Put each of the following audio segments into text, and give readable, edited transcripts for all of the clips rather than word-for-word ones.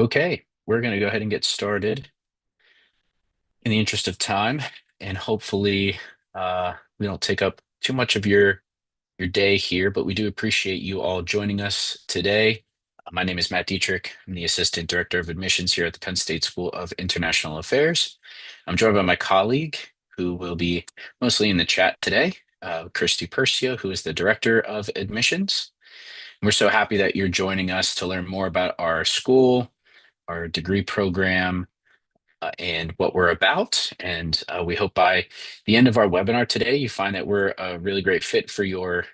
Okay, we're going to go ahead and get started in the interest of time, and hopefully we don't take up too much of your day here, but we do appreciate you all joining us today. My name is Matt Dietrich. I'm the Assistant Director of Admissions here at the Penn State School of International Affairs. I'm joined by my colleague, who will be mostly in the chat today, Christy Percio, who is the Director of Admissions. We're so happy that you're joining us to learn more about our school, our degree program, and what we're about. And we hope by the end of our webinar today, you find that we're a really great fit for your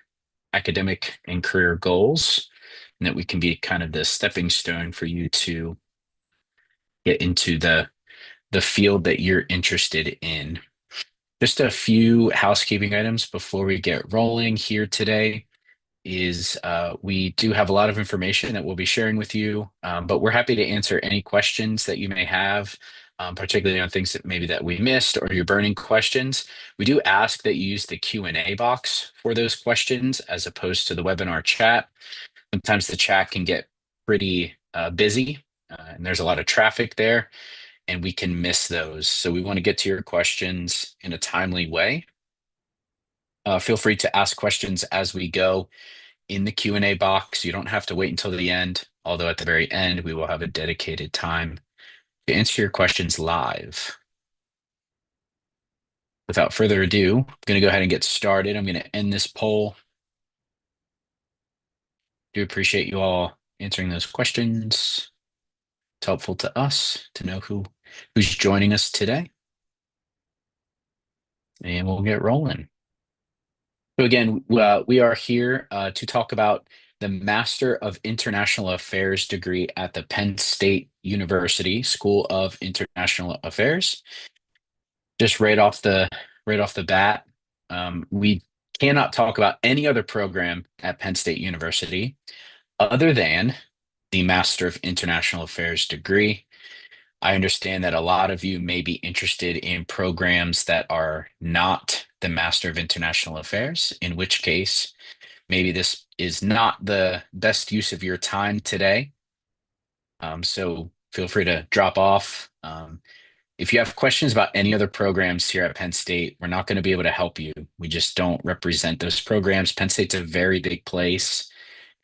academic and career goals, and that we can be kind of the stepping stone for you to get into the field that you're interested in. Just a few housekeeping items before we get rolling here today is we do have a lot of information that we'll be sharing with you, but we're happy to answer any questions that you may have, particularly on things that maybe that we missed or your burning questions. We do ask that you use the Q&A box for those questions as opposed to the webinar chat. Sometimes the chat can get pretty busy, and there's a lot of traffic there, and we can miss those. So we want to get to your questions in a timely way. Feel free to ask questions as we go in the Q&A box. You don't have to wait until the end, although at the very end, we will have a dedicated time to answer your questions live. Without further ado, I'm going to go ahead and get started. I'm going to end this poll. Do appreciate you all answering those questions. It's helpful to us to know who's joining us today. And we'll get rolling. So again, we are here to talk about the Master of International Affairs degree at the Penn State University School of International Affairs. Just right off the bat, we cannot talk about any other program at Penn State University other than the Master of International Affairs degree. I understand that a lot of you may be interested in programs that are not the Master of International Affairs, in which case maybe this is not the best use of your time today. So feel free to drop off. If you have questions about any other programs here at Penn State, we're not going to be able to help you. We just don't represent those programs. Penn State's a very big place,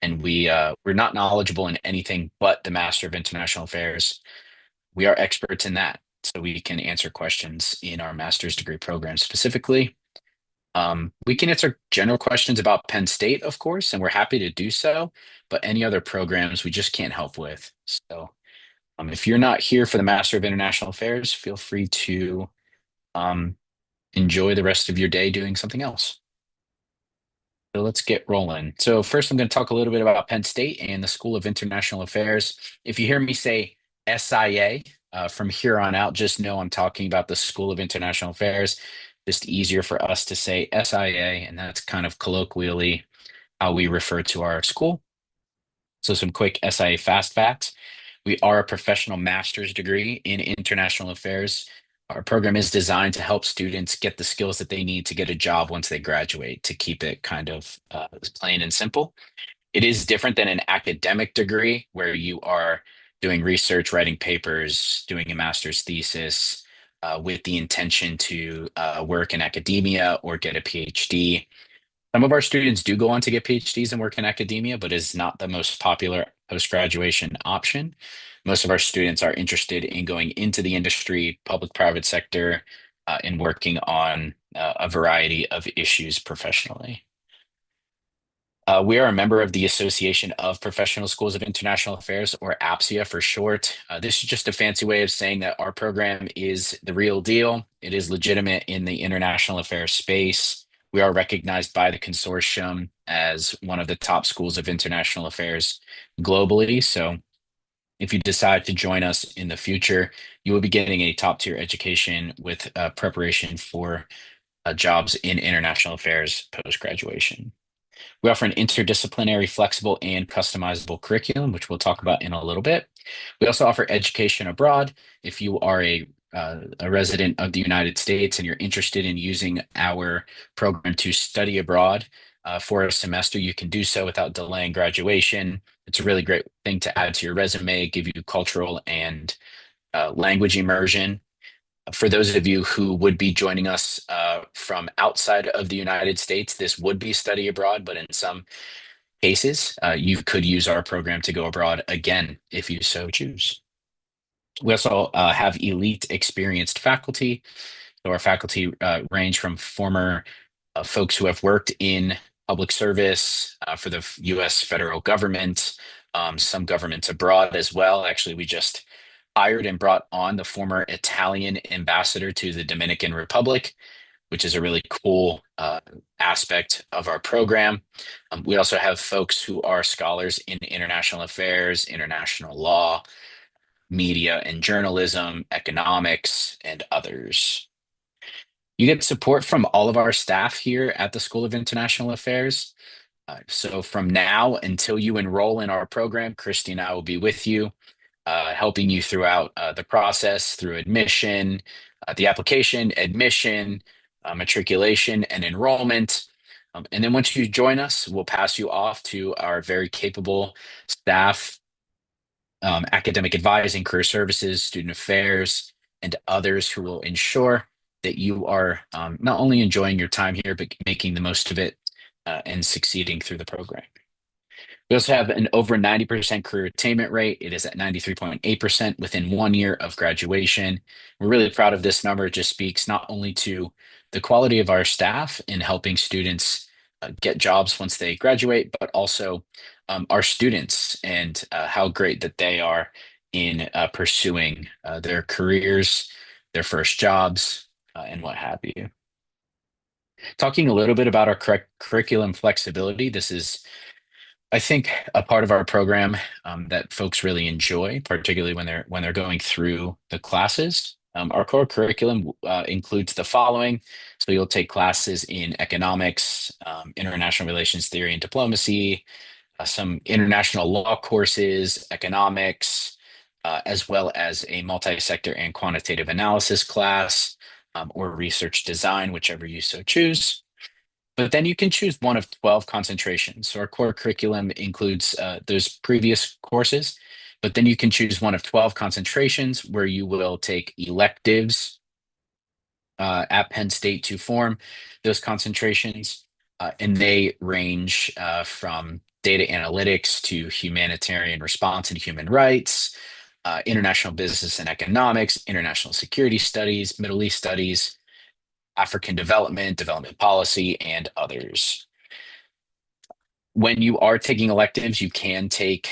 and we're not knowledgeable in anything but the Master of International Affairs. We are experts in that, so we can answer questions in our master's degree program specifically. We can answer general questions about Penn State, of course, and we're happy to do so, but any other programs we just can't help with. So if you're not here for the Master of International Affairs, feel free to enjoy the rest of your day doing something else. So let's get rolling. So first, I'm going to talk a little bit about Penn State and the School of International Affairs. If you hear me say SIA from here on out, just know I'm talking about the School of International Affairs. Just easier for us to say SIA, and that's kind of colloquially how we refer to our school. So some quick SIA fast facts. We are a professional master's degree in international affairs. Our program is designed to help students get the skills that they need to get a job once they graduate, to keep it kind of plain and simple. It is different than an academic degree where you are doing research, writing papers, doing a master's thesis with the intention to work in academia or get a PhD. Some of our students do go on to get PhDs and work in academia, but is not the most popular post-graduation option. Most of our students are interested in going into the industry, public-private sector, and working on a variety of issues professionally. We are a member of the Association of Professional Schools of International Affairs, or APSIA for short. This is just a fancy way of saying that our program is the real deal. It is legitimate in the international affairs space. We are recognized by the consortium as one of the top schools of international affairs globally. So if you decide to join us in the future, you will be getting a top tier education with preparation for jobs in international affairs post-graduation. We offer an interdisciplinary, flexible, and customizable curriculum, which we'll talk about in a little bit. We also offer education abroad. If you are a resident of the United States and you're interested in using our program to study abroad for a semester, you can do so without delaying graduation. It's a really great thing to add to your resume, give you cultural and language immersion. For those of you who would be joining us from outside of the United States, this would be study abroad, but in some cases, you could use our program to go abroad again if you so choose. We also have elite experienced faculty. So our faculty range from former folks who have worked in public service for the US federal government, some governments abroad as well. Actually, we just hired and brought on the former Italian ambassador to the Dominican Republic, which is a really cool aspect of our program. We also have folks who are scholars in international affairs, international law, media and journalism, economics, and others. You get support from all of our staff here at the School of International Affairs. So from now until you enroll in our program, Christy and I will be with you, helping you throughout the process through admission, the application, admission, matriculation, and enrollment. And then once you join us, we'll pass you off to our very capable staff, academic advising, career services, student affairs, and others who will ensure that you are not only enjoying your time here, but making the most of it and succeeding through the program. We also have an over 90% career attainment rate. It is at 93.8% within 1 year of graduation. We're really proud of this number. It just speaks not only to the quality of our staff in helping students get jobs once they graduate, but also our students and how great that they are in pursuing their careers, their first jobs, and what have you. Talking a little bit about our curriculum flexibility, this is, I think, a part of our program that folks really enjoy, particularly when they're going through the classes. Our core curriculum includes the following. So you'll take classes in economics, international relations theory and diplomacy, some international law courses, economics, as well as a multi-sector and quantitative analysis class, or research design, whichever you so choose. But then you can choose one of 12 concentrations. So our core curriculum includes those previous courses, but then you can choose one of 12 concentrations where you will take electives at Penn State to form those concentrations. And they range from data analytics to humanitarian response and human rights, international business and economics, international security studies, Middle East studies, African development, development policy, and others. When you are taking electives, you can take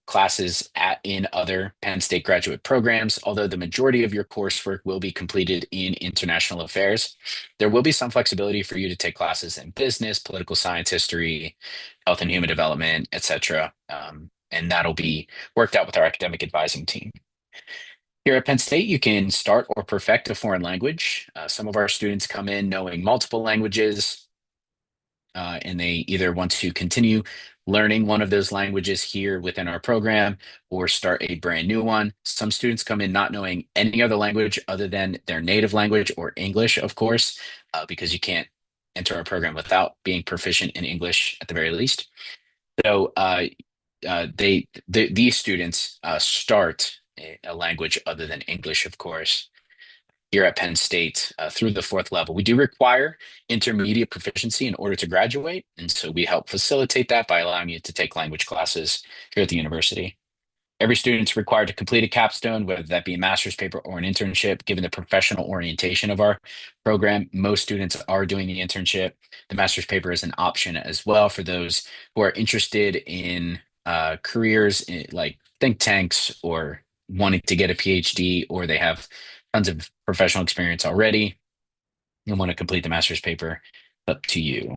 classes in other Penn State graduate programs, although the majority of your coursework will be completed in international affairs. There will be some flexibility for you to take classes in business, political science, history, health and human development, etc. And that'll be worked out with our academic advising team. Here at Penn State, you can start or perfect a foreign language. Some of our students come in knowing multiple languages, and they either want to continue learning one of those languages here within our program or start a brand new one. Some students come in not knowing any other language other than their native language or English, of course, because you can't enter our program without being proficient in English at the very least. So these students start a language other than English, of course, here at Penn State through the fourth level. We do require intermediate proficiency in order to graduate, and so we help facilitate that by allowing you to take language classes here at the university. Every student's required to complete a capstone, whether that be a master's paper or an internship. Given the professional orientation of our program, most students are doing the internship. The master's paper is an option as well for those who are interested in careers like think tanks or wanting to get a PhD, or they have tons of professional experience already and want to complete the master's paper. Up to you.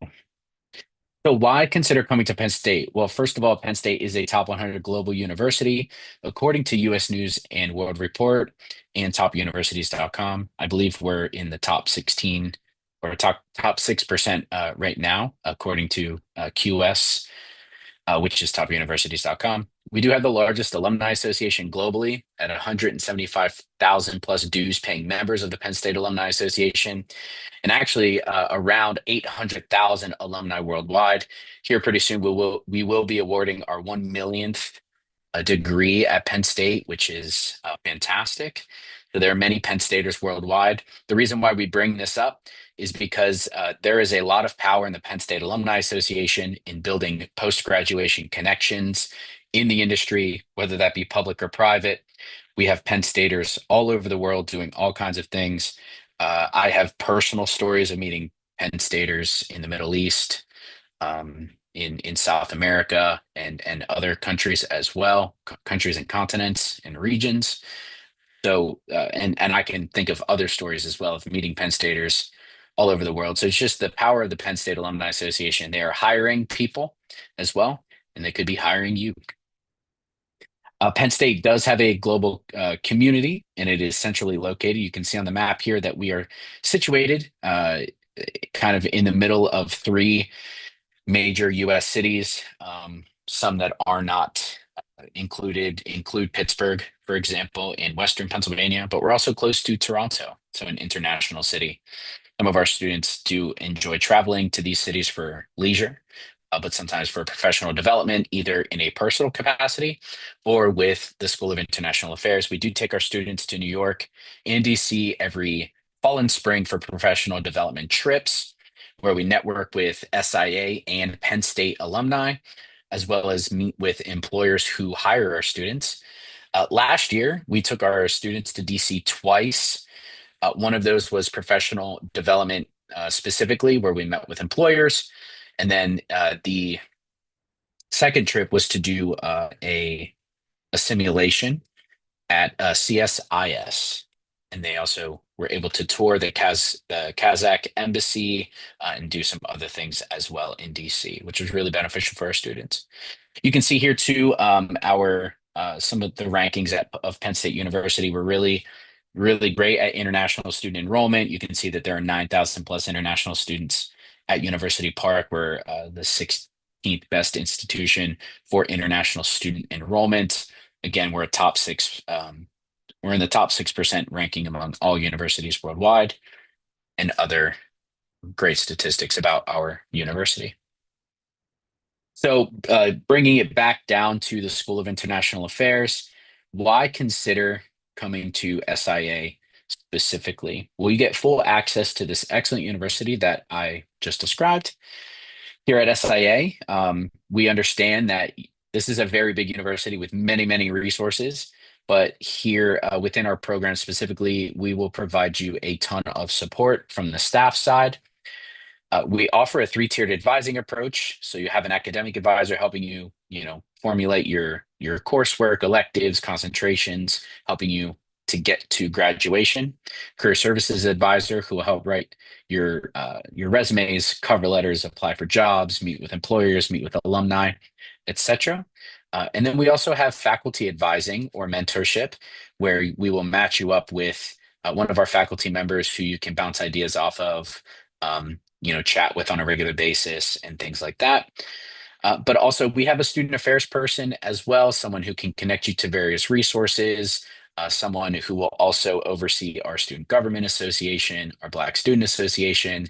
So why consider coming to Penn State? Well, first of all, Penn State is a top 100 global university, according to US News and World Report and topuniversities.com. I believe we're in the top 16 or top 6% right now, according to QS, which is topuniversities.com. We do have the largest alumni association globally at 175,000 plus dues paying members of the Penn State Alumni Association, and actually around 800,000 alumni worldwide. Here pretty soon we will be awarding our 1 millionth degree at Penn State, which is fantastic. So there are many Penn Staters worldwide. The reason why we bring this up is because there is a lot of power in the Penn State Alumni Association in building post-graduation connections in the industry, whether that be public or private. We have Penn Staters all over the world doing all kinds of things. I have personal stories of meeting Penn Staters in the Middle East, in South America and other countries as well, countries and continents and regions. So and I can think of other stories as well of meeting Penn Staters all over the world. So it's just the power of the Penn State Alumni Association. They are hiring people as well, and they could be hiring you. Penn State does have a global community, and it is centrally located. You can see on the map here that we are situated kind of in the middle of three major US cities. Some that are not include Pittsburgh, for example, in Western Pennsylvania, but we're also close to Toronto, so an international city. Some of our students do enjoy traveling to these cities for leisure, but sometimes for professional development, either in a personal capacity or with the School of International Affairs. We do take our students to New York and DC every fall and spring for professional development trips, where we network with SIA and Penn State alumni, as well as meet with employers who hire our students. Last year, we took our students to DC twice. One of those was professional development specifically, where we met with employers. And then the second trip was to do a simulation at CSIS. And they also were able to tour the Kazakh embassy and do some other things as well in DC, which was really beneficial for our students. You can see here too our some of the rankings of Penn State University were really great at international student enrollment. You can see that there are 9,000 plus international students at University Park. We're the 16th best institution for international student enrollment. Again, we're a top six. We're in the top 6% ranking among all universities worldwide, and other great statistics about our university. So, bringing it back down to the School of International Affairs, why consider coming to SIA specifically? Well, you get full access to this excellent university that I just described. Here at SIA, we understand that this is a very big university with many, many resources. But here within our program specifically, we will provide you a ton of support from the staff side. We offer a three-tiered advising approach. So you have an academic advisor helping you, formulate your coursework, electives, concentrations, helping you to get to graduation. Career services advisor who will help write your resumes, cover letters, apply for jobs, meet with employers, meet with alumni, etc. And then we also have faculty advising or mentorship, where we will match you up with one of our faculty members who you can bounce ideas off of, chat with on a regular basis and things like that. But also, we have a student affairs person as well, someone who can connect you to various resources, someone who will also oversee our Student Government Association, our Black Student Association,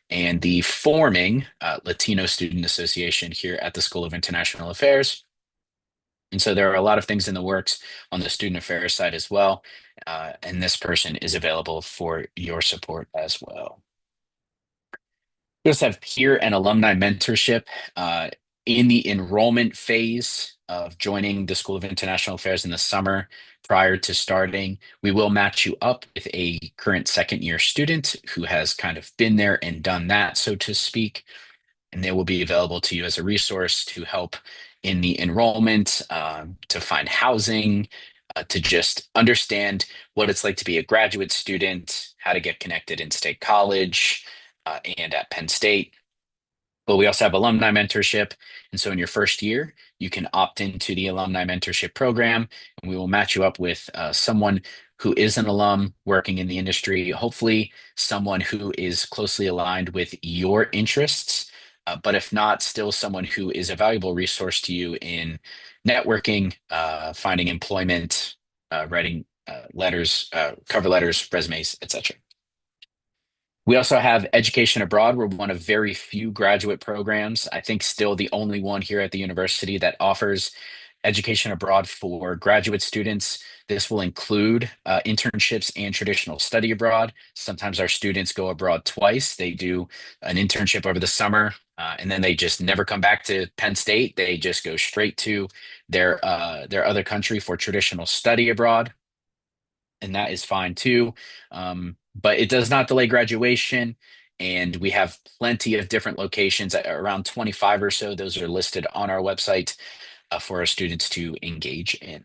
and the forming Latino Student Association here at the School of International Affairs. And so there are a lot of things in the works on the student affairs side as well. And this person is available for your support as well. We also have peer and alumni mentorship in the enrollment phase of joining the School of International Affairs in the summer. Prior to starting, we will match you up with a current second year student who has kind of been there and done that, so to speak. And they will be available to you as a resource to help in the enrollment, to find housing, to just understand what it's like to be a graduate student, how to get connected in State College and at Penn State. But we also have alumni mentorship. And so in your first year, you can opt into the alumni mentorship program, and we will match you up with someone who is an alum working in the industry, hopefully someone who is closely aligned with your interests. but if not, still someone who is a valuable resource to you in networking, finding employment, writing letters, cover letters, resumes, etc. We also have Education Abroad. We're one of very few graduate programs, I think still the only one here at the university that offers education abroad for graduate students. This will include internships and traditional study abroad. Sometimes our students go abroad twice. They do an internship over the summer, and then they just never come back to Penn State. They just go straight to their other country for traditional study abroad, and that is fine too. But it does not delay graduation. And we have plenty of different locations, around 25 or so. Those are listed on our website for our students to engage in.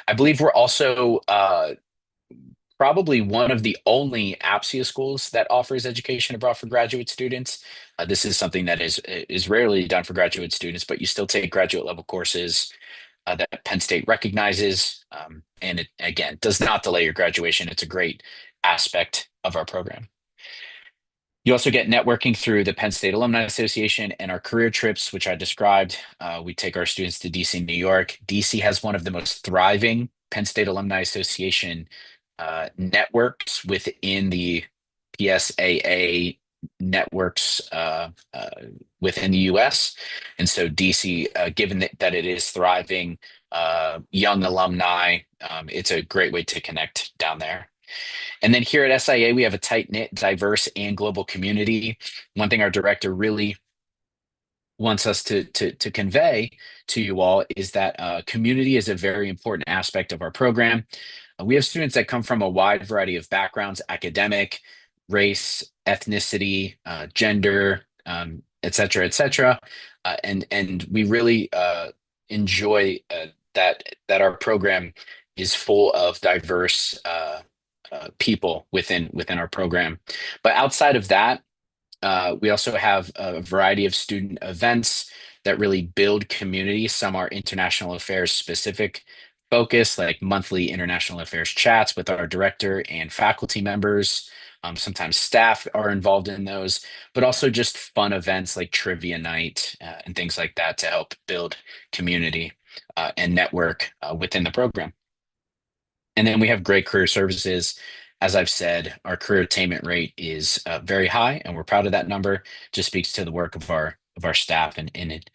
I believe we're also probably one of the only APSIA schools that offers education abroad for graduate students. This is something that is rarely done for graduate students, but you still take graduate level courses that Penn State recognizes. And it, again, does not delay your graduation. It's a great aspect of our program. You also get networking through the Penn State Alumni Association and our career trips, which I described. We take our students to DC, New York. DC has one of the most thriving Penn State Alumni Association networks within the PSAA networks within the US. And so DC, given that it is thriving, young alumni, it's a great way to connect down there. And then here at SIA, we have a tight-knit, diverse, and global community. One thing our director really wants us to convey to you all is that community is a very important aspect of our program. We have students that come from a wide variety of backgrounds: academic, race, ethnicity, gender, et cetera, et cetera. And we really enjoy that our program is full of diverse people within our program. But outside of that, we also have a variety of student events that really build community. Some are international affairs specific focus, like monthly international affairs chats with our director and faculty members. Sometimes staff are involved in those, but also just fun events like trivia night and things like that to help build community and network within the program. And then we have great career services. As I've said, our career attainment rate is very high, and we're proud of that number. Just speaks to the work of our staff and in it,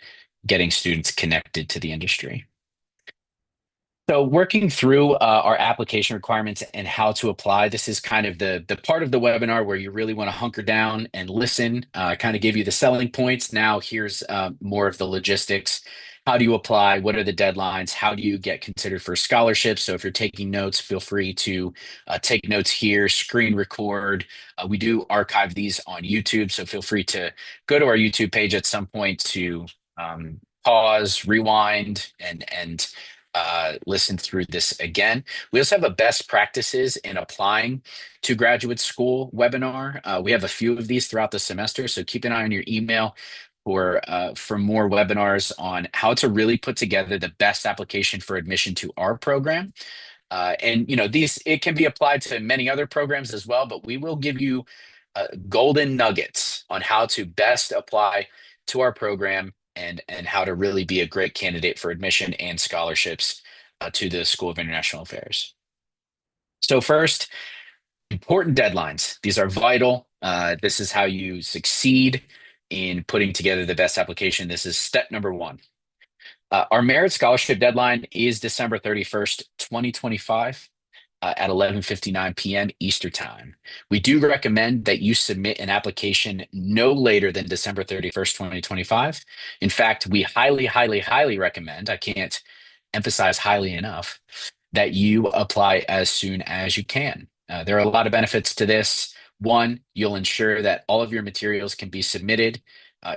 getting students connected to the industry. So working through our application requirements and how to apply, this is kind of the part of the webinar where you really want to hunker down and listen, kind of give you the selling points. Now here's more of the logistics. How do you apply? What are the deadlines? How do you get considered for scholarships? So if you're taking notes, feel free to take notes here, screen record. We do archive these on YouTube, so feel free to go to our YouTube page at some point to pause, rewind, and listen through this again. We also have a best practices in applying to graduate school webinar. We have a few of these throughout the semester, so keep an eye on your email for more webinars on how to really put together the best application for admission to our program. And these, it can be applied to many other programs as well, but we will give you golden nuggets on how to best apply to our program and how to really be a great candidate for admission and scholarships to the School of International Affairs. So first, important deadlines. These are vital. This is how you succeed in putting together the best application. This is step number one. Our merit scholarship deadline is December 31st, 2025. At 11:59 p.m. Eastern Time. We do recommend that you submit an application no later than December 31st, 2025. In fact, we highly, highly, highly recommend, I can't emphasize highly enough, that you apply as soon as you can. There are a lot of benefits to this. One, you'll ensure that all of your materials can be submitted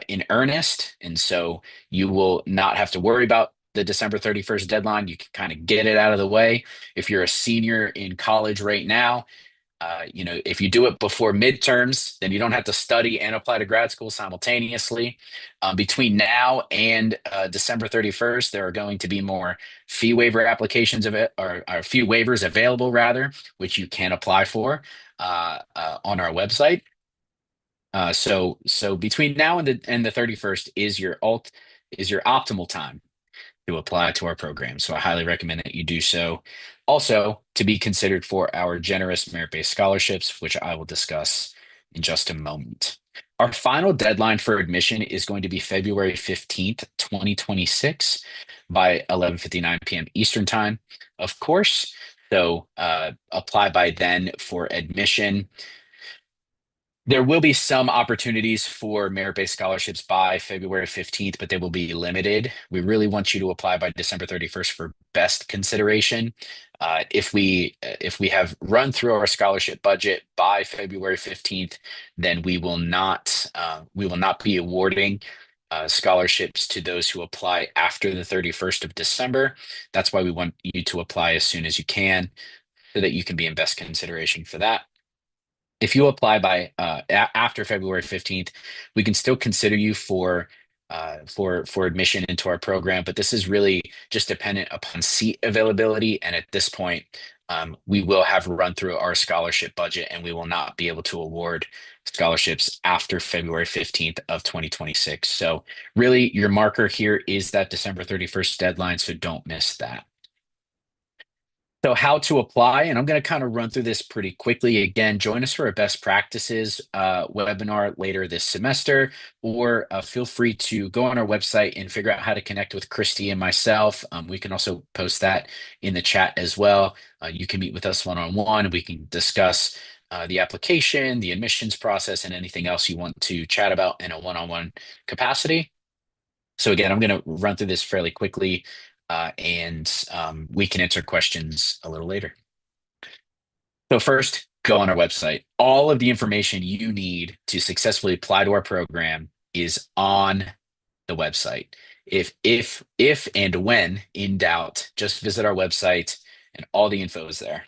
in earnest, and so you will not have to worry about the December 31st deadline. You can kind of get it out of the way. If you're a senior in college right now, if you do it before midterms, then you don't have to study and apply to grad school simultaneously. Between now and December 31st, there are going to be more fee waiver applications of it, or fee waivers available rather, which you can apply for on our website. So between now and the 31st is your optimal time to apply to our program. So I highly recommend that you do so. Also, to be considered for our generous merit-based scholarships, which I will discuss in just a moment. Our final deadline for admission is going to be February 15th, 2026 by 11:59 p.m. Eastern Time, of course. So apply by then for admission. There will be some opportunities for merit-based scholarships by February 15th, but they will be limited. We really want you to apply by December 31st for best consideration. If we have run through our scholarship budget by February 15th, then we will not be awarding scholarships to those who apply after the 31st of December. That's why we want you to apply as soon as you can so that you can be in best consideration for that. If you apply by after February 15th, we can still consider you for admission into our program, but this is really just dependent upon seat availability. And at this point, we will have run through our scholarship budget and we will not be able to award scholarships after February 15th of 2026. So really your marker here is that December 31st deadline, so don't miss that. So how to apply, and I'm going to kind of run through this pretty quickly. Again, join us for a best practices webinar later this semester, or feel free to go on our website and figure out how to connect with Christy and myself. We can also post that in the chat as well. You can meet with us one-on-one. We can discuss the application, the admissions process, and anything else you want to chat about in a one-on-one capacity. So again, I'm going to run through this fairly quickly, and we can answer questions a little later. So first, go on our website. All of the information you need to successfully apply to our program is on the website. If and when in doubt, just visit our website and all the info is there.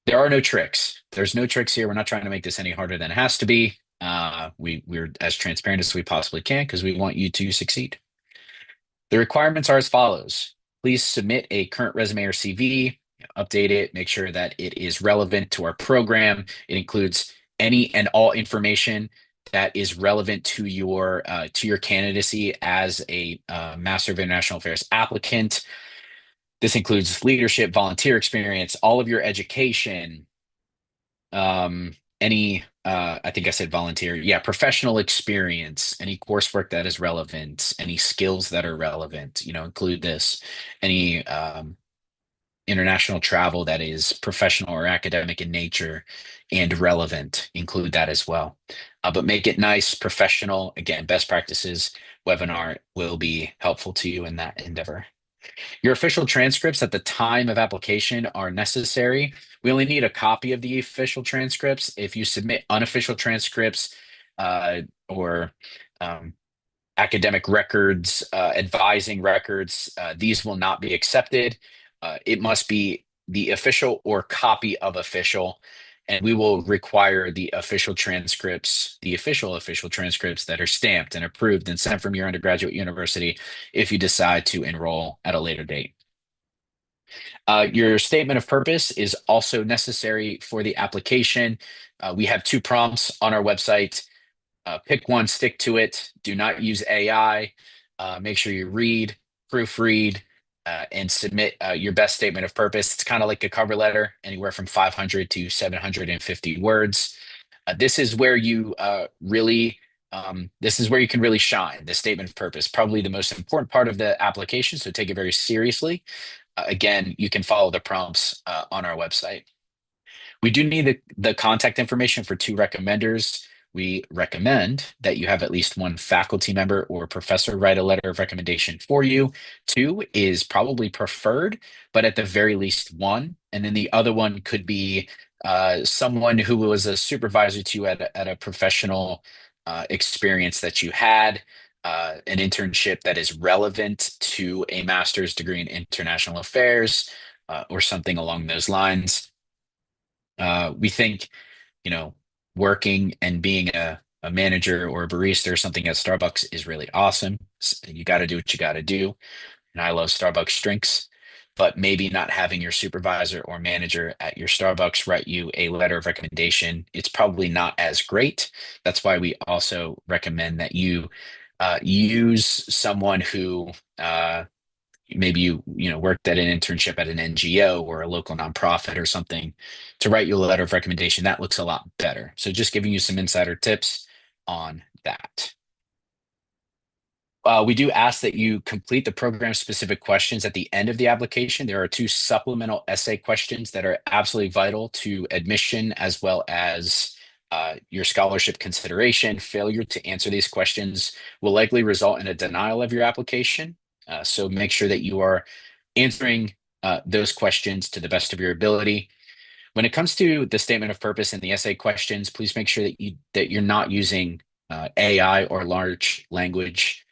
There are no tricks. There's no tricks here. We're not trying to make this any harder than it has to be. We're as transparent as we possibly can because we want you to succeed. The requirements are as follows. Please submit a current resume or CV, update it, make sure that it is relevant to our program. It includes any and all information that is relevant to your candidacy as a Master of International Affairs applicant. This includes leadership, volunteer experience, all of your education, any I think I said volunteer. Yeah, professional experience, any coursework that is relevant, any skills that are relevant, include this. Any international travel that is professional or academic in nature and relevant, include that as well. But make it nice, professional. Again, best practices webinar will be helpful to you in that endeavor. Your official transcripts at the time of application are necessary. We only need a copy of the official transcripts. If you submit unofficial transcripts or academic records, advising records, these will not be accepted. It must be the official or copy of official, and we will require the official transcripts, the official transcripts that are stamped and approved and sent from your undergraduate university if you decide to enroll at a later date. Your statement of purpose is also necessary for the application. We have two prompts on our website. Pick one, stick to it. Do not use AI. Make sure you read, proofread, and submit your best statement of purpose. It's kind of like a cover letter, anywhere from 500 to 750 words. This is where you this is where you can really shine. The statement of purpose, probably the most important part of the application, so take it very seriously. Again, you can follow the prompts on our website. We do need the contact information for two recommenders. We recommend that you have at least one faculty member or professor write a letter of recommendation for you. Two is probably preferred, but at the very least one. And then the other one could be someone who was a supervisor to you at a professional experience that you had, an internship that is relevant to a master's degree in international affairs, or something along those lines. We think, working and being a manager or a barista or something at Starbucks is really awesome. You got to do what you got to do. And I love Starbucks drinks. but maybe not having your supervisor or manager at your Starbucks write you a letter of recommendation, it's probably not as great. That's why we also recommend that you use someone who maybe you worked at an internship at an NGO or a local nonprofit or something to write you a letter of recommendation. That looks a lot better. So just giving you some insider tips on that. We do ask that you complete the program specific questions at the end of the application. There are two supplemental essay questions that are absolutely vital to admission as well as your scholarship consideration. Failure to answer these questions will likely result in a denial of your application. So make sure that you are answering those questions to the best of your ability. When it comes to the statement of purpose and the essay questions, please make sure that you're not using AI or large language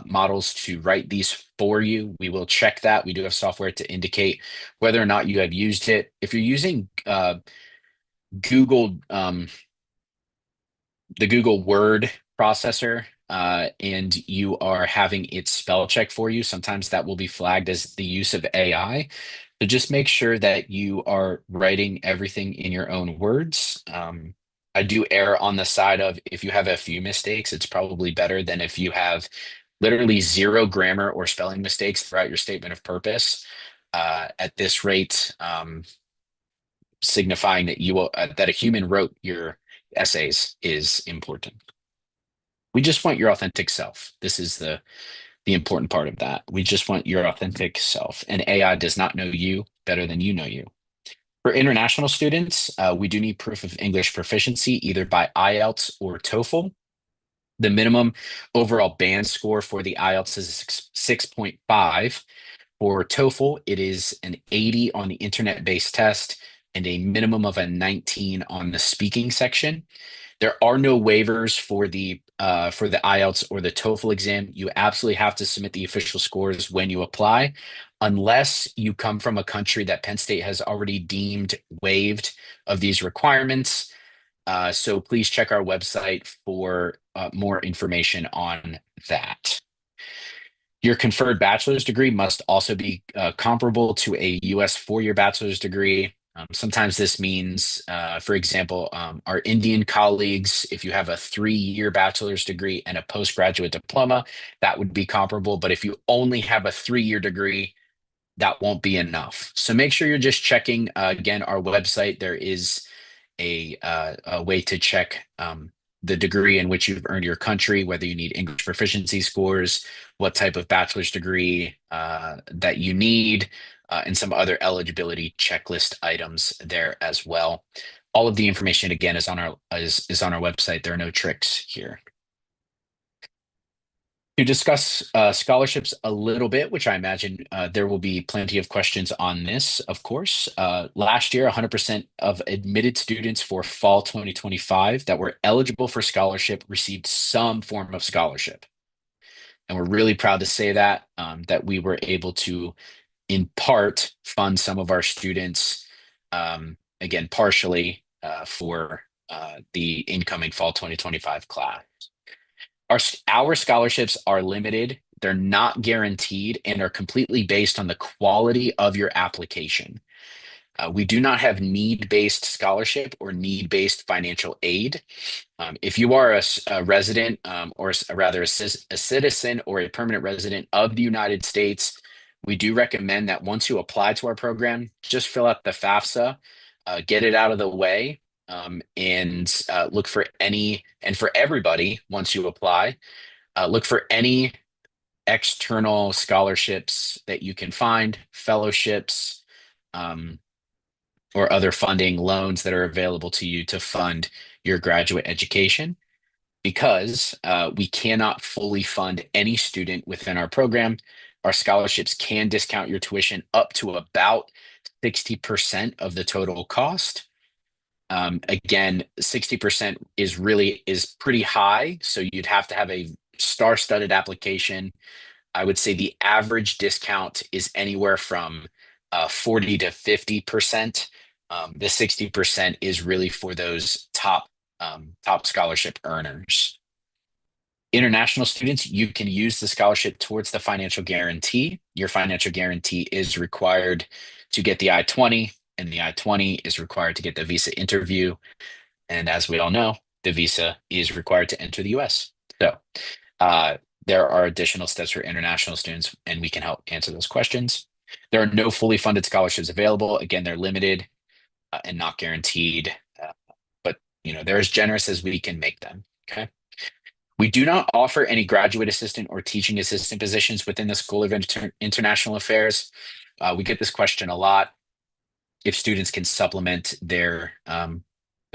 models to write these for you. We will check that. We do have software to indicate whether or not you have used it. If you're using Google, the Google Word processor, and you are having it spell check for you, sometimes that will be flagged as the use of AI. So just make sure that you are writing everything in your own words. I do err on the side of if you have a few mistakes, it's probably better than if you have literally zero grammar or spelling mistakes throughout your statement of purpose. At this rate, signifying that that a human wrote your essays is important. We just want your authentic self. This is the important part of that. We just want your authentic self, and AI does not know you better than you know you. For international students, we do need proof of English proficiency, either by IELTS or TOEFL. The minimum overall band score for the IELTS is 6.5. For TOEFL, it is an 80 on the internet-based test and a minimum of a 19 on the speaking section. There are no waivers for the IELTS or the TOEFL exam. You absolutely have to submit the official scores when you apply, unless you come from a country that Penn State has already deemed waived of these requirements. So please check our website for more information on that. Your conferred bachelor's degree must also be comparable to a U.S. four-year bachelor's degree. Sometimes this means, for example, our Indian colleagues, if you have a 3-year bachelor's degree and a postgraduate diploma, that would be comparable. But if you only have a 3-year degree, that won't be enough. So make sure you're just checking, again, our website. There is a way to check the degree in which you've earned your country, whether you need English proficiency scores, what type of bachelor's degree that you need, and some other eligibility checklist items there as well. All of the information, again, is on our website. There are no tricks here. To discuss scholarships a little bit, which I imagine there will be plenty of questions on this, of course. Last year, 100% of admitted students for fall 2025 that were eligible for scholarship received some form of scholarship. And we're really proud to say that we were able to, in part, fund some of our students, again, partially for the incoming fall 2025 class. Our scholarships are limited, they're not guaranteed, and are completely based on the quality of your application. We do not have need-based scholarship or need-based financial aid. If you are a resident, or rather a citizen or a permanent resident of the United States, we do recommend that once you apply to our program, just fill out the FAFSA, get it out of the way, and look for and for everybody, once you apply, look for any external scholarships that you can find, fellowships, or other funding loans that are available to you to fund your graduate education, because we cannot fully fund any student within our program. Our scholarships can discount your tuition up to about 60% of the total cost. Again, 60% is pretty high, so you'd have to have a star-studded application. I would say the average discount is anywhere from 40 to 50%. The 60% is really for those top scholarship earners. International students, you can use the scholarship towards the financial guarantee. Your financial guarantee is required to get the I-20, and the I-20 is required to get the visa interview. And as we all know, the visa is required to enter the US. So uh, there are additional steps for international students, and we can help answer those questions. There are no fully funded scholarships available. Again, they're limited and not guaranteed, but they're as generous as we can make them. Okay. We do not offer any graduate assistant or teaching assistant positions within the School of International Affairs. We get this question a lot. If students can supplement their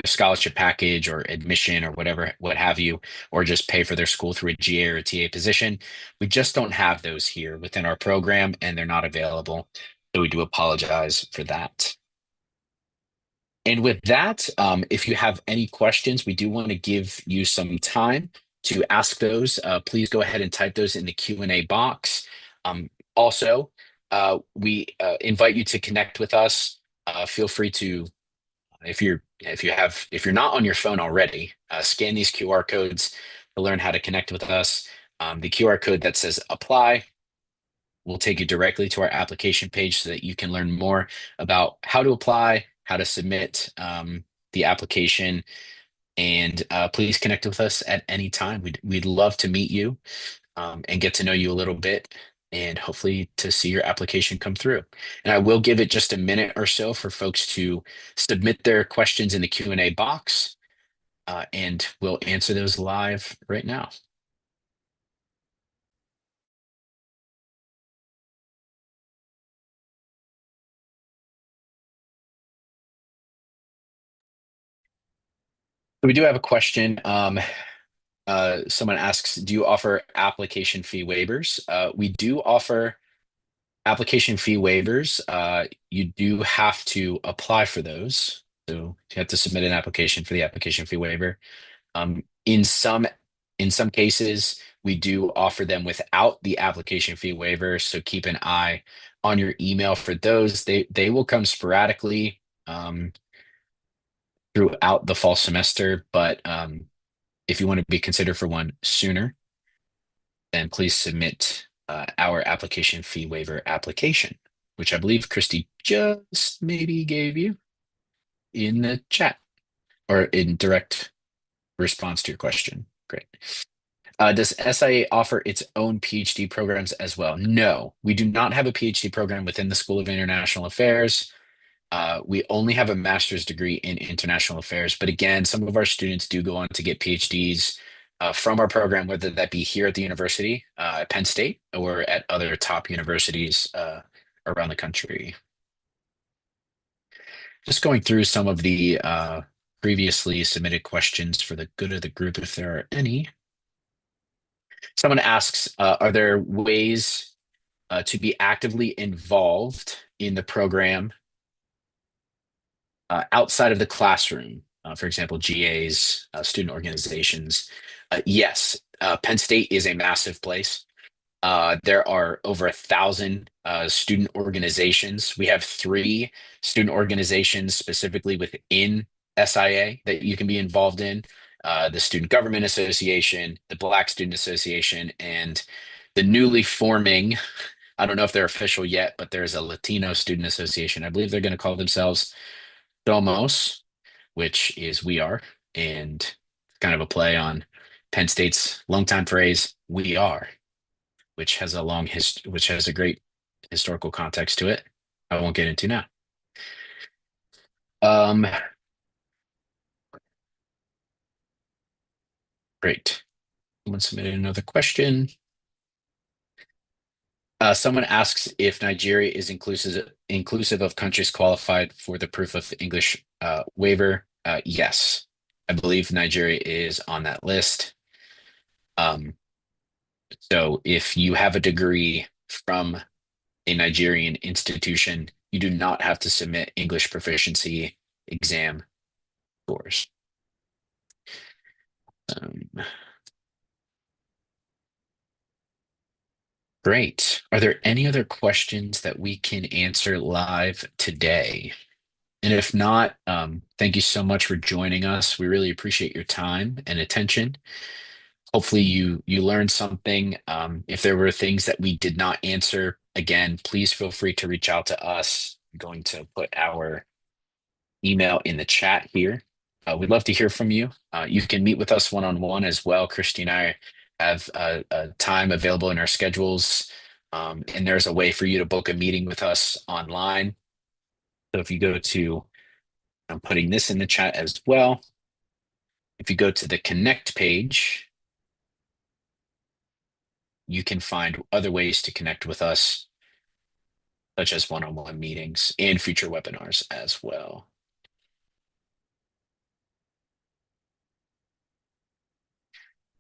scholarship package or admission or whatever, what have you, or just pay for their school through a GA or a TA position. We just don't have those here within our program, and they're not available. So we do apologize for that. And with that, if you have any questions, we do want to give you some time to ask those. Please go ahead and type those in the Q&A box. Also, we invite you to connect with us. Feel free to, if you're not on your phone already, scan these QR codes to learn how to connect with us. The QR code that says apply will take you directly to our application page so that you can learn more about how to apply, how to submit the application, and please connect with us at any time. We'd love to meet you and get to know you a little bit, and hopefully to see your application come through. And I will give it just a minute or so for folks to submit their questions in the Q&A box, and we'll answer those live right now. We do have a question. Someone asks, do you offer application fee waivers? We do offer application fee waivers. You do have to apply for those. So you have to submit an application for the application fee waiver. In some cases, we do offer them without the application fee waiver. So keep an eye on your email for those. They will come sporadically throughout the fall semester, but if you want to be considered for one sooner, then please submit our application fee waiver application, which I believe Christy just maybe gave you in the chat or in direct response to your question. Great. Does SIA offer its own PhD programs as well? No, we do not have a PhD program within the School of International Affairs. We only have a master's degree in international affairs, but again, some of our students do go on to get PhDs from our program, whether that be here at the university, at Penn State, or at other top universities around the country. Just going through some of the previously submitted questions for the good of the group, if there are any. Someone asks, are there ways to be actively involved in the program outside of the classroom? For example, GAs, student organizations. Yes, Penn State is a massive place. There are over 1,000 student organizations. We have 3 student organizations specifically within SIA that you can be involved in. The Student Government Association, the Black Student Association, and the newly forming, I don't know if they're official yet, but there's a Latino Student Association. I believe they're going to call themselves Somos, which is we are, and kind of a play on Penn State's longtime phrase, we are, which has a great historical context to it. I won't get into now. Great. Someone submitted another question. Someone asks if Nigeria is inclusive of countries qualified for the proof of English waiver. Yes, I believe Nigeria is on that list. So if you have a degree from a Nigerian institution, you do not have to submit English proficiency exam scores. Great. Are there any other questions that we can answer live today? And if not, thank you so much for joining us. We really appreciate your time and attention. Hopefully you learned something. If there were things that we did not answer, again, please feel free to reach out to us. I'm going to put our email in the chat here. We'd love to hear from you. You can meet with us one-on-one as well. Christy and I have a time available in our schedules, and there's a way for you to book a meeting with us online. So if you go to, I'm putting this in the chat as well. If you go to the Connect page, you can find other ways to connect with us, such as one-on-one meetings and future webinars as well.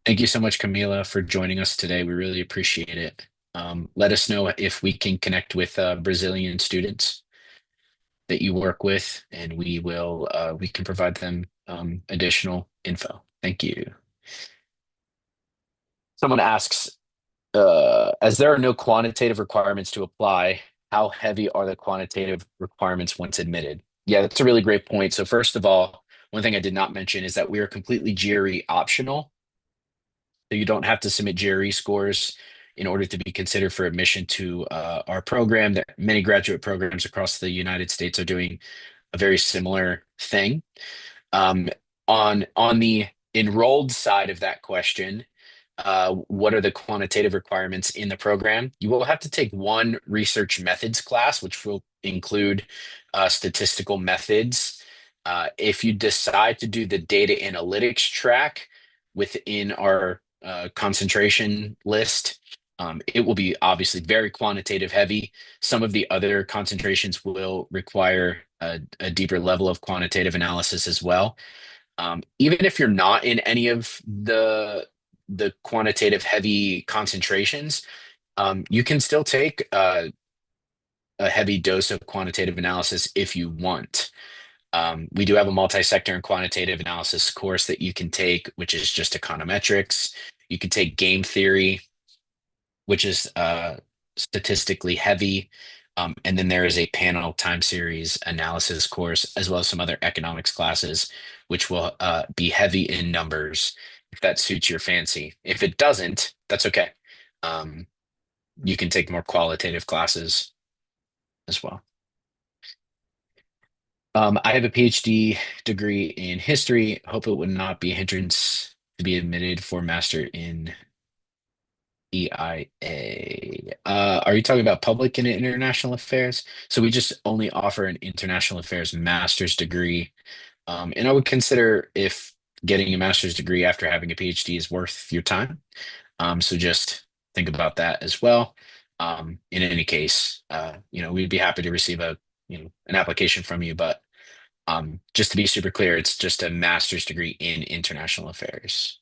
Thank you so much, Camila, for joining us today. We really appreciate it. Let us know if we can connect with Brazilian students that you work with, and we can provide them additional info. Thank you. Someone asks, as there are no quantitative requirements to apply, how heavy are the quantitative requirements once admitted? Yeah, that's a really great point. So first of all, one thing I did not mention is that we are completely GRE optional. So you don't have to submit GRE scores in order to be considered for admission to our program. That many graduate programs across the United States are doing a very similar thing. Um, on the enrolled side of that question, what are the quantitative requirements in the program? You will have to take one research methods class, which will include statistical methods. If you decide to do the data analytics track within our concentration list, it will be obviously very quantitative heavy. Some of the other concentrations will require a deeper level of quantitative analysis as well. Even if you're not in any of the quantitative heavy concentrations, you can still take a heavy dose of quantitative analysis if you want. We do have a multi-sector and quantitative analysis course that you can take, which is just econometrics. You can take game theory, which is statistically heavy. And then there is a panel time series analysis course, as well as some other economics classes, which will be heavy in numbers if that suits your fancy. If it doesn't, that's okay. You can take more qualitative classes as well. I have a PhD degree in history. Hope it would not be a hindrance to be admitted for master in EIA. Are you talking about public and international affairs? So we just only offer an international affairs master's degree. And I would consider if getting a master's degree after having a PhD is worth your time. So just think about that as well. In any case, we'd be happy to receive an application from you, but just to be super clear, it's just a master's degree in international affairs.